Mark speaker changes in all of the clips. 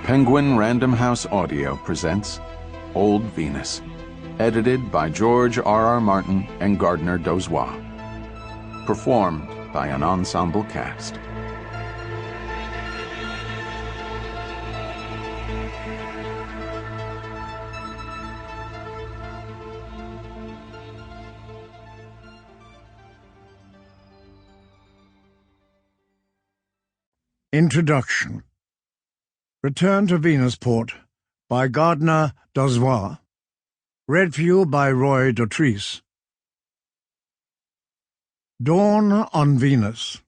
Speaker 1: Penguin Random House Audio presents Old Venus, edited by George R.R. Martin and Gardner Dozois. Performed by an ensemble cast.
Speaker 2: Introduction. Return to Venusport by Gardner Dozois. Read for you by Dotrice. Dawn on Venus.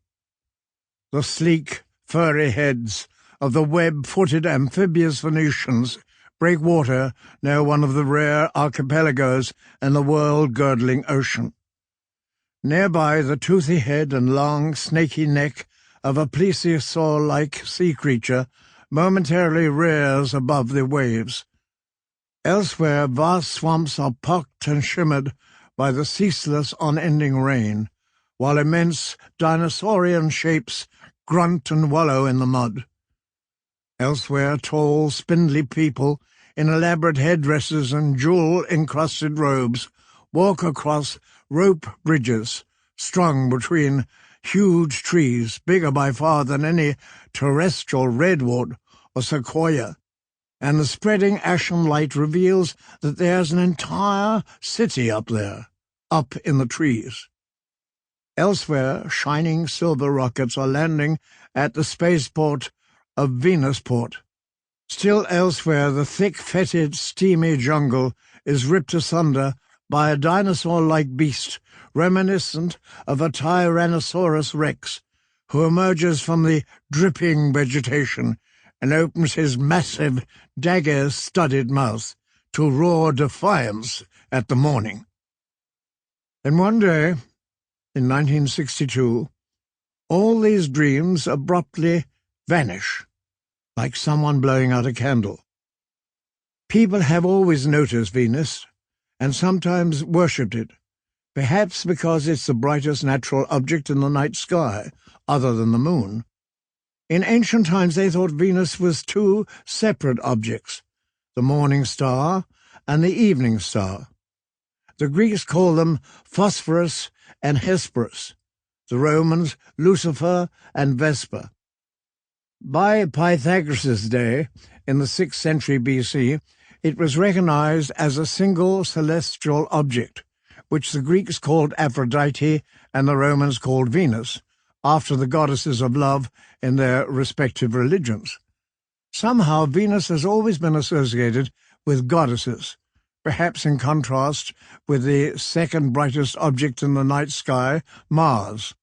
Speaker 2: The sleek, furry heads of the web-footed amphibious Venetians break water near one of the rare archipelagos in the world-girdling ocean. Nearby, the toothy head and long, snaky neck of a plesiosaur-like sea creature momentarily rears above the waves. Elsewhere, vast swamps are pocked and shimmered by the ceaseless, unending rain, while immense dinosaurian shapes grunt and wallow in the mud. Elsewhere, tall, spindly people in elaborate headdresses and jewel-encrusted robes walk across rope bridges strung between huge trees, bigger by far than any terrestrial redwood or sequoia, and the spreading ashen light reveals that there's an entire city up there, up in the trees. Elsewhere, shining silver rockets are landing at the spaceport of Venusport. Still elsewhere, the thick-fetid, steamy jungle is ripped asunder by a dinosaur-like beast reminiscent of a Tyrannosaurus rex, who emerges from the dripping vegetation and opens his massive, dagger-studded mouth to roar defiance at the morning. Then one day, in 1962, all these dreams abruptly vanish, like someone blowing out a candle. People have always noticed Venus, and sometimes worshipped it, perhaps because it's the brightest natural object in the night sky, other than the moon. In ancient times they thought Venus was two separate objects, the morning star and the evening star. The Greeks called them Phosphorus and Hesperus, the Romans Lucifer and Vesper. By Pythagoras' day, in the 6th century BC, it was recognized as a single celestial object, which the Greeks called Aphrodite and the Romans called Venus, after the goddesses of love in their respective religions. Somehow Venus has always been associated with goddesses, perhaps in contrast with the second brightest object in the night sky, Mars,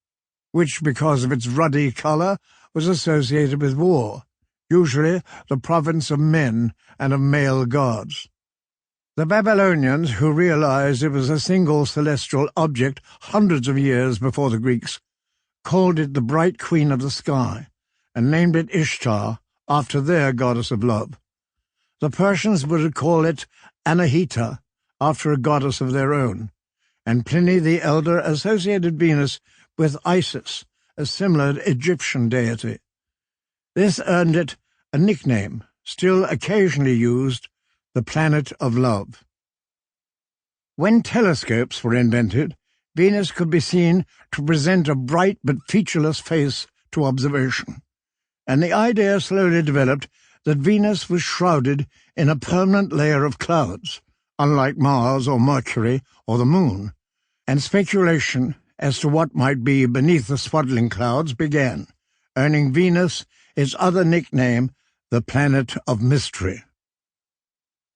Speaker 2: which, because of its ruddy color, was associated with war, usually the province of men and of male gods. The Babylonians, who realized it was a single celestial object hundreds of years before the Greeks, called it the bright queen of the sky, and named it Ishtar, after their goddess of love. The Persians would call it Anahita, after a goddess of their own, and Pliny the Elder associated Venus with Isis, a similar Egyptian deity. This earned it a nickname, still occasionally used, the planet of love. When telescopes were invented, Venus could be seen to present a bright but featureless face to observation, and the idea slowly developed that Venus was shrouded in a permanent layer of clouds, unlike Mars or Mercury or the Moon, and speculation as to what might be beneath the swaddling clouds began, earning Venus its other nickname, the planet of mystery.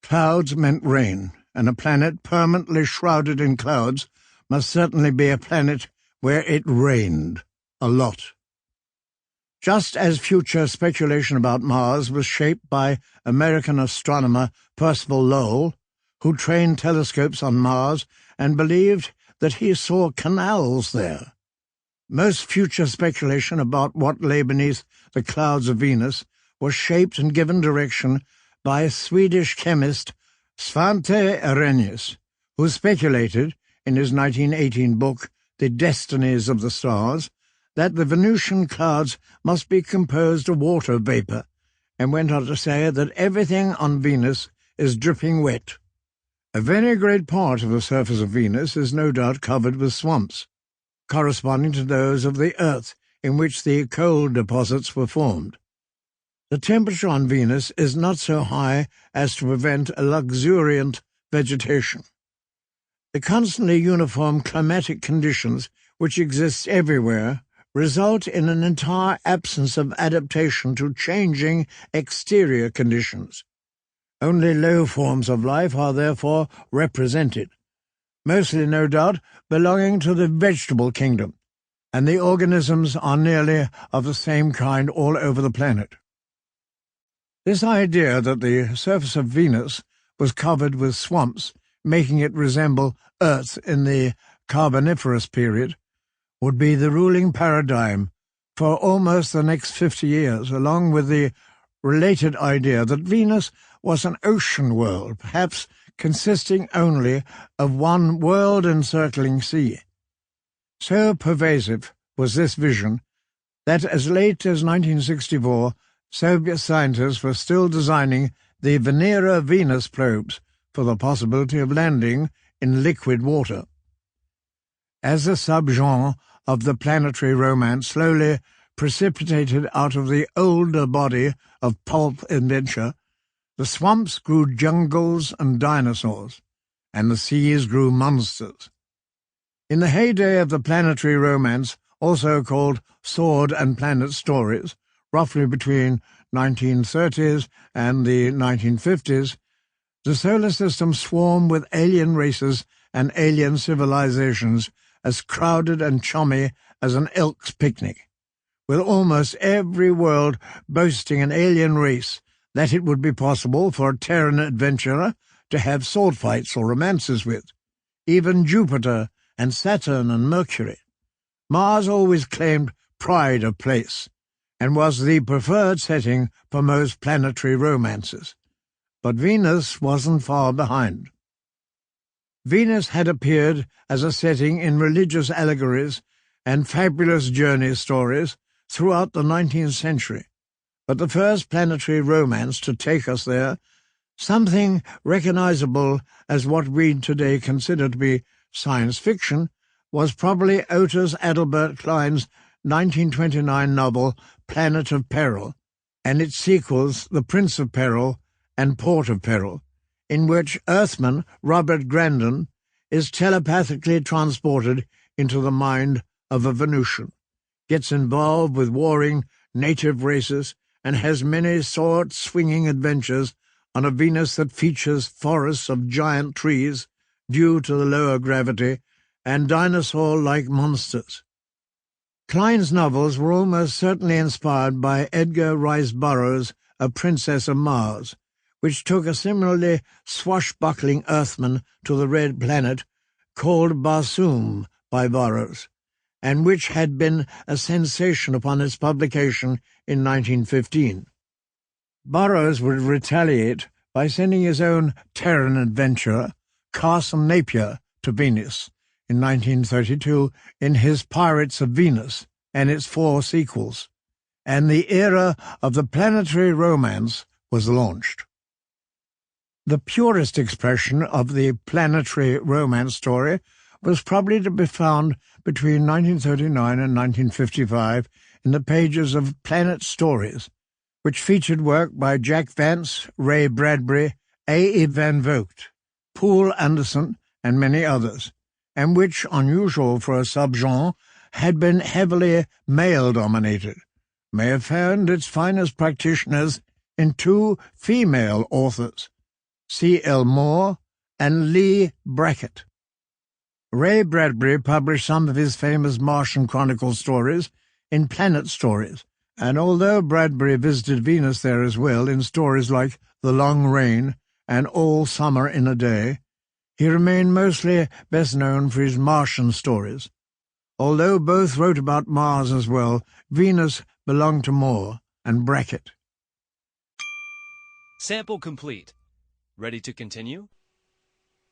Speaker 2: Clouds meant rain, and a planet permanently shrouded in clouds must certainly be a planet where it rained a lot. Just as future speculation about Mars was shaped by American astronomer Percival Lowell, who trained telescopes on Mars and believed that he saw canals there. Most future speculation about what lay beneath the clouds of Venus was shaped and given direction by Swedish chemist Svante Arrhenius, who speculated, in his 1918 book, The Destinies of the Stars, that the Venusian clouds must be composed of water vapour, and went on to say that everything on Venus is dripping wet. A very great part of the surface of Venus is no doubt covered with swamps, corresponding to those of the Earth in which the coal deposits were formed. The temperature on Venus is not so high as to prevent a luxuriant vegetation. The constantly uniform climatic conditions which exist everywhere result in an entire absence of adaptation to changing exterior conditions. Only low forms of life are therefore represented, mostly, no doubt, belonging to the vegetable kingdom, and the organisms are nearly of the same kind all over the planet. This idea that the surface of Venus was covered with swamps, making it resemble Earth in the Carboniferous period, would be the ruling paradigm for almost the next 50 years, along with the related idea that Venus was an ocean world, perhaps consisting only of one world-encircling sea. So pervasive was this vision that as late as 1964, Soviet scientists were still designing the Venera Venus probes for the possibility of landing in liquid water. As a subgenre of the planetary romance slowly precipitated out of the older body of pulp adventure, the swamps grew jungles and dinosaurs, and the seas grew monsters. In the heyday of the planetary romance, also called sword and planet stories, roughly between 1930s and the 1950s, the solar system swarmed with alien races and alien civilizations as crowded and chummy as an elk's picnic, with almost every world boasting an alien race that it would be possible for a Terran adventurer to have sword fights or romances with, even Jupiter and Saturn and Mercury. Mars always claimed pride of place, and was the preferred setting for most planetary romances. But Venus wasn't far behind. Venus had appeared as a setting in religious allegories and fabulous journey stories throughout the 19th century, but the first planetary romance to take us there, something recognizable as what we today consider to be science fiction, was probably Otis Adelbert Klein's 1929 novel Planet of Peril, and its sequels The Prince of Peril and Port of Peril, in which Earthman Robert Grandin is telepathically transported into the mind of a Venusian, gets involved with warring native races, and has many sword-swinging adventures on a Venus that features forests of giant trees due to the lower gravity and dinosaur-like monsters. Klein's novels were almost certainly inspired by Edgar Rice Burroughs' A Princess of Mars, which took a similarly swashbuckling Earthman to the red planet called Barsoom by Burroughs, and which had been a sensation upon its publication in 1915. Burroughs would retaliate by sending his own Terran adventurer, Carson Napier, to Venus in 1932 in his Pirates of Venus and its 4 sequels, and the era of the planetary romance was launched. The purest expression of the planetary romance story was probably to be found between 1939 and 1955 in the pages of Planet Stories, which featured work by Jack Vance, Ray Bradbury, A. Van Vogt, Poul Anderson, and many others, and which, unusual for a subgenre, had been heavily male-dominated, may have found its finest practitioners in 2 female authors, C. L. Moore and Lee Brackett. Ray Bradbury published some of his famous Martian Chronicle stories in Planet Stories, and although Bradbury visited Venus there as well in stories like The Long Rain and All Summer in a Day, he remained mostly best known for his Martian stories. Although both wrote about Mars as well, Venus belonged to Moore and Brackett.
Speaker 3: Sample complete. Ready to continue?